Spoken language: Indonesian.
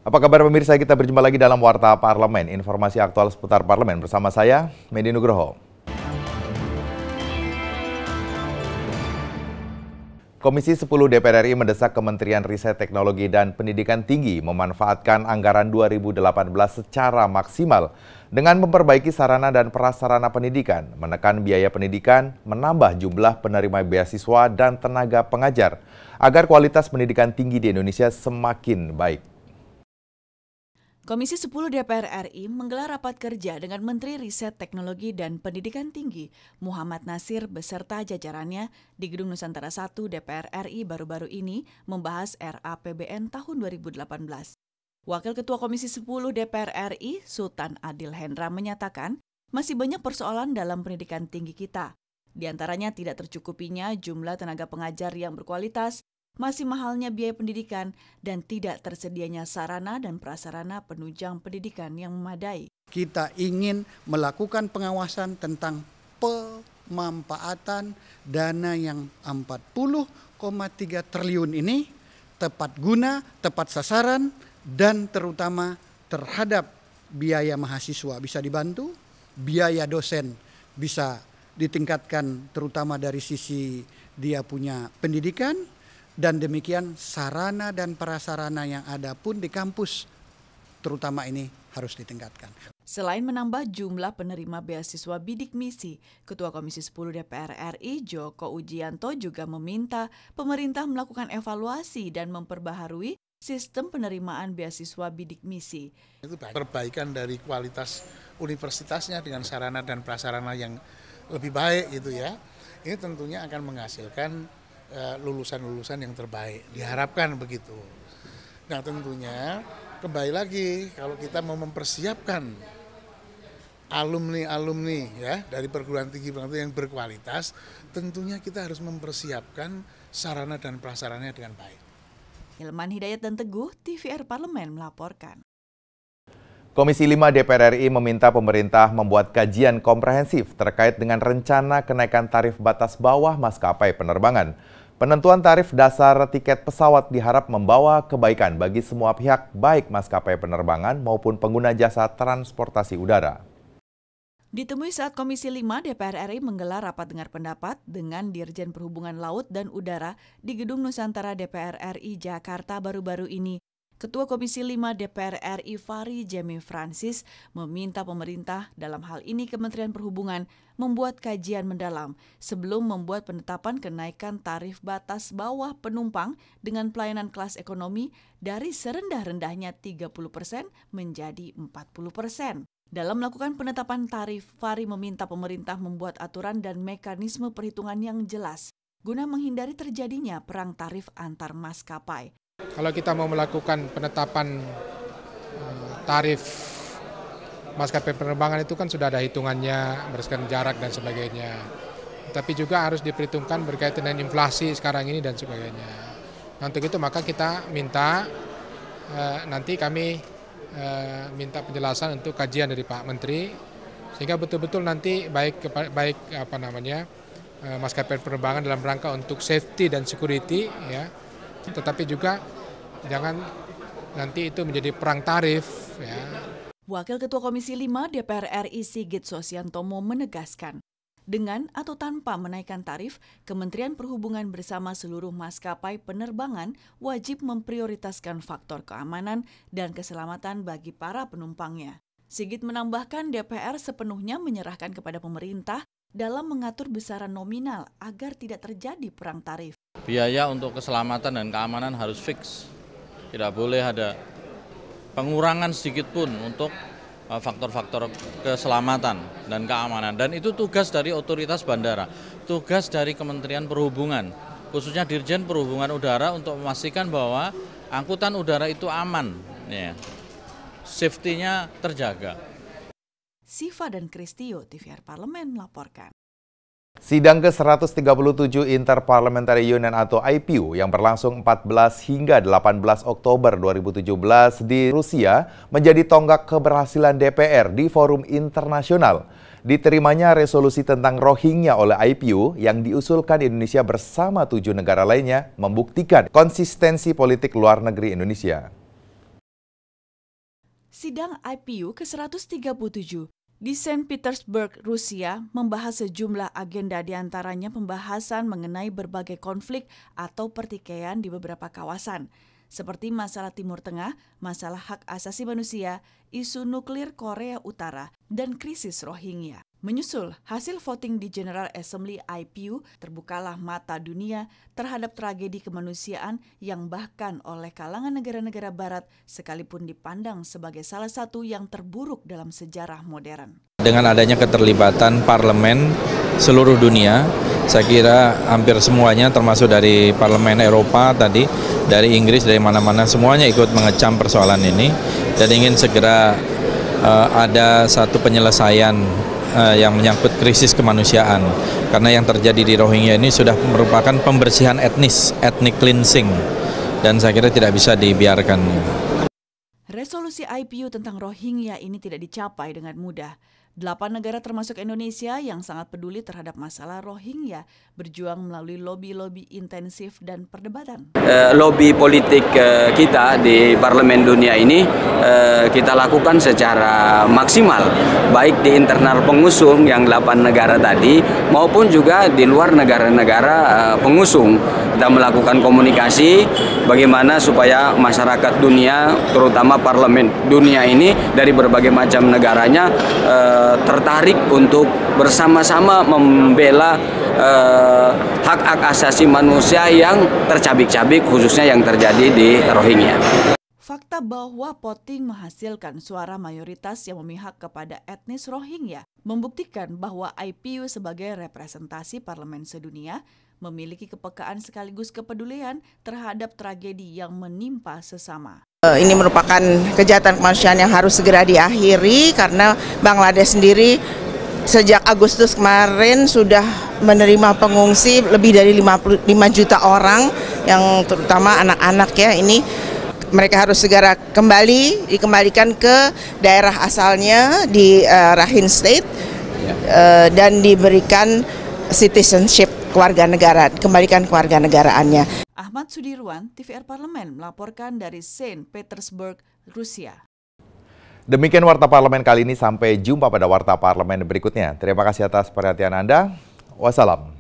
Apa kabar pemirsa? Kita berjumpa lagi dalam Warta Parlemen, informasi aktual seputar parlemen bersama saya, Medi Nugroho. Komisi 10 DPR RI mendesak Kementerian Riset Teknologi dan Pendidikan Tinggi memanfaatkan anggaran 2018 secara maksimal dengan memperbaiki sarana dan prasarana pendidikan, menekan biaya pendidikan, menambah jumlah penerima beasiswa dan tenaga pengajar, agar kualitas pendidikan tinggi di Indonesia semakin baik. Komisi 10 DPR RI menggelar rapat kerja dengan Menteri Riset Teknologi dan Pendidikan Tinggi Muhammad Nasir beserta jajarannya di Gedung Nusantara 1 DPR RI baru-baru ini membahas RAPBN tahun 2018. Wakil Ketua Komisi 10 DPR RI Sultan Adil Hendra menyatakan masih banyak persoalan dalam pendidikan tinggi kita. Di antaranya tidak tercukupinya jumlah tenaga pengajar yang berkualitas, masih mahalnya biaya pendidikan, dan tidak tersedianya sarana dan prasarana penunjang pendidikan yang memadai. Kita ingin melakukan pengawasan tentang pemanfaatan dana yang 40,3 triliun ini tepat guna, tepat sasaran, dan terutama terhadap biaya mahasiswa bisa dibantu, biaya dosen bisa ditingkatkan terutama dari sisi dia punya pendidikan, dan demikian sarana dan prasarana yang ada pun di kampus terutama ini harus ditingkatkan. Selain menambah jumlah penerima beasiswa bidik misi, Ketua Komisi 10 DPR RI Joko Ujianto juga meminta pemerintah melakukan evaluasi dan memperbaharui sistem penerimaan beasiswa bidik misi. Itu perbaikan dari kualitas universitasnya dengan sarana dan prasarana yang lebih baik gitu ya. Ini tentunya akan menghasilkan lulusan-lulusan yang terbaik, diharapkan begitu. Nah tentunya kembali lagi kalau kita mau mempersiapkan alumni ya dari perguruan tinggi yang berkualitas, tentunya kita harus mempersiapkan sarana dan prasarana dengan baik. Hilman Hidayat dan Teguh, TVR Parlemen melaporkan. Komisi 5 DPR RI meminta pemerintah membuat kajian komprehensif terkait dengan rencana kenaikan tarif batas bawah maskapai penerbangan. Penentuan tarif dasar tiket pesawat diharap membawa kebaikan bagi semua pihak, baik maskapai penerbangan maupun pengguna jasa transportasi udara. Ditemui saat Komisi 5 DPR RI menggelar rapat dengar pendapat dengan Dirjen Perhubungan Laut dan Udara di Gedung Nusantara DPR RI Jakarta baru-baru ini, Ketua Komisi 5 DPR RI Fahri Jemi Francis meminta pemerintah, dalam hal ini Kementerian Perhubungan, membuat kajian mendalam sebelum membuat penetapan kenaikan tarif batas bawah penumpang dengan pelayanan kelas ekonomi dari serendah-rendahnya 30% menjadi 40%. Dalam melakukan penetapan tarif, Fahri meminta pemerintah membuat aturan dan mekanisme perhitungan yang jelas guna menghindari terjadinya perang tarif antar maskapai. Kalau kita mau melakukan penetapan tarif maskapai penerbangan itu kan sudah ada hitungannya berdasarkan jarak dan sebagainya. Tapi juga harus diperhitungkan berkaitan dengan inflasi sekarang ini dan sebagainya. Nah, untuk itu maka kita minta nanti kami minta penjelasan untuk kajian dari Pak Menteri sehingga betul-betul nanti baik maskapai penerbangan dalam rangka untuk safety dan security ya. Tetapi juga jangan nanti itu menjadi perang tarif ya. Wakil Ketua Komisi 5 DPR RI Sigit Sosiantomo menegaskan, dengan atau tanpa menaikkan tarif, Kementerian Perhubungan bersama seluruh maskapai penerbangan wajib memprioritaskan faktor keamanan dan keselamatan bagi para penumpangnya. Sigit menambahkan DPR sepenuhnya menyerahkan kepada pemerintah dalam mengatur besaran nominal agar tidak terjadi perang tarif. Biaya untuk keselamatan dan keamanan harus fix. Tidak boleh ada pengurangan sedikit pun untuk faktor-faktor keselamatan dan keamanan. Dan itu tugas dari otoritas bandara, tugas dari Kementerian Perhubungan, khususnya Dirjen Perhubungan Udara untuk memastikan bahwa angkutan udara itu aman, ya. Safety-nya terjaga. Siva dan Kristio, TVR Parlemen melaporkan. Sidang ke-137 Interparliamentary Union atau IPU yang berlangsung 14 hingga 18 Oktober 2017 di Rusia menjadi tonggak keberhasilan DPR di forum internasional. Diterimanya resolusi tentang Rohingya oleh IPU yang diusulkan Indonesia bersama 7 negara lainnya membuktikan konsistensi politik luar negeri Indonesia. Sidang IPU ke-137 di Saint Petersburg, Rusia, membahas sejumlah agenda diantaranya pembahasan mengenai berbagai konflik atau pertikaian di beberapa kawasan, seperti masalah Timur Tengah, masalah hak asasi manusia, isu nuklir Korea Utara, dan krisis Rohingya. Menyusul hasil voting di General Assembly IPU, terbukalah mata dunia terhadap tragedi kemanusiaan yang bahkan oleh kalangan negara-negara barat sekalipun dipandang sebagai salah satu yang terburuk dalam sejarah modern. Dengan adanya keterlibatan parlemen seluruh dunia, saya kira hampir semuanya termasuk dari parlemen Eropa tadi, dari Inggris, dari mana-mana, semuanya ikut mengecam persoalan ini dan ingin segera ada satu penyelesaian yang menyangkut krisis kemanusiaan, karena yang terjadi di Rohingya ini sudah merupakan pembersihan etnis, ethnic cleansing, dan saya kira tidak bisa dibiarkan. Resolusi IPU tentang Rohingya ini tidak dicapai dengan mudah. 8 negara termasuk Indonesia yang sangat peduli terhadap masalah Rohingya berjuang melalui lobi-lobi intensif dan perdebatan. Lobi politik kita di Parlemen Dunia ini kita lakukan secara maksimal, baik di internal pengusung yang 8 negara tadi maupun juga di luar negara-negara pengusung. Kita melakukan komunikasi bagaimana supaya masyarakat dunia, terutama Parlemen Dunia ini dari berbagai macam negaranya tertarik untuk bersama-sama membela hak-hak asasi manusia yang tercabik-cabik, khususnya yang terjadi di Rohingya. Fakta bahwa voting menghasilkan suara mayoritas yang memihak kepada etnis Rohingya membuktikan bahwa IPU sebagai representasi parlemen sedunia memiliki kepekaan sekaligus kepedulian terhadap tragedi yang menimpa sesama. Ini merupakan kejahatan kemanusiaan yang harus segera diakhiri karena Bangladesh sendiri sejak Agustus kemarin sudah menerima pengungsi lebih dari 55 juta orang, yang terutama anak-anak ya. Ini mereka harus segera dikembalikan ke daerah asalnya di Rakhine State dan diberikan citizenship kembalikan kewarganegaraannya. Ahmad Sudirwan, TVR Parlemen melaporkan dari Saint Petersburg, Rusia. Demikian Warta Parlemen kali ini, sampai jumpa pada Warta Parlemen berikutnya. Terima kasih atas perhatian Anda. Wassalam.